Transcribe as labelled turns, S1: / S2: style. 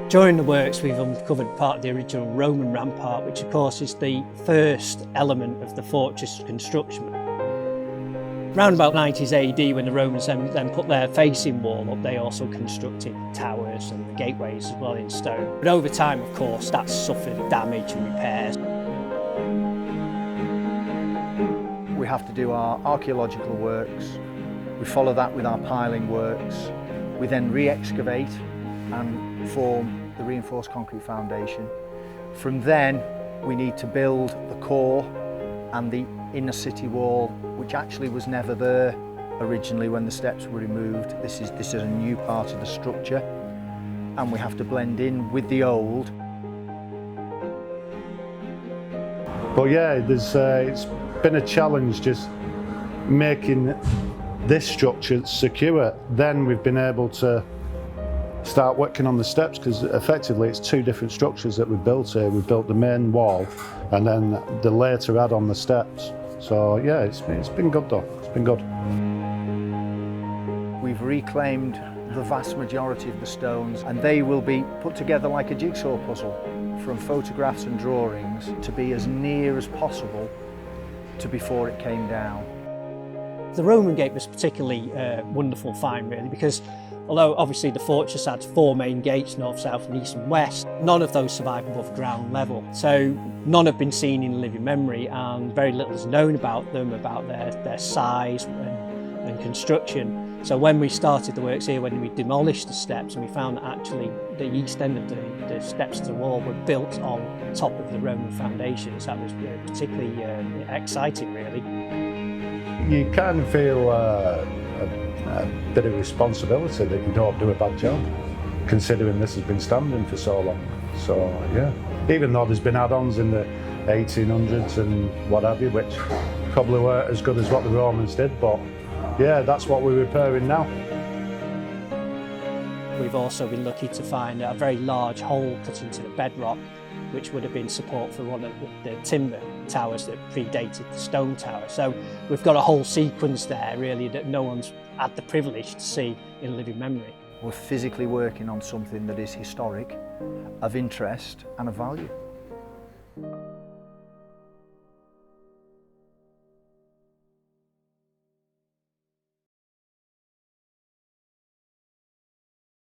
S1: During the works, we've uncovered part of the original Roman rampart, which of course is the first element of the fortress construction. Around about 90s AD, when the Romans then put their facing wall up, they also constructed towers and the gateways as well in stone. But over time, of course, that's suffered damage and repairs.
S2: We have to do our archaeological works, we follow that with our piling works, we then re-excavate and form the reinforced concrete foundation. From then we need to build the core and the inner city wall, which actually was never there originally when the steps were removed. This is a new part of the structure, and we have to blend in with the old.
S3: But yeah, it's been a challenge just making this structure secure. Then we've been able to start working on the steps, because effectively it's two different structures that we've built here. We've built the main wall and then the later add on the steps. So yeah, it's been good though, it's been good.
S2: We've reclaimed the vast majority of the stones, and they will be put together like a jigsaw puzzle from photographs and drawings to be as near as possible to before it came down.
S1: The Roman gate was particularly wonderful find really, because although obviously the fortress had 4 main gates, north, south and east and west, none of those survive above ground level. So none have been seen in living memory, and very little is known about them, about their size and construction. So when we started the works here, when we demolished the steps, and we found that actually the east end of the steps to the wall were built on top of the Roman foundations, that was particularly exciting really.
S3: You kind of feel a bit of responsibility that you don't do a bad job, considering this has been standing for so long. So yeah, even though there's been add-ons in the 1800s and what have you, which probably weren't as good as what the Romans did, but yeah, that's what we're repairing now.
S1: We've also been lucky to find a very large hole cut into the bedrock, which would have been support for one of the timber towers that predated the stone tower. So we've got a whole sequence there really that no one's had the privilege to see in living memory.
S2: We're physically working on something that is historic, of interest and of value.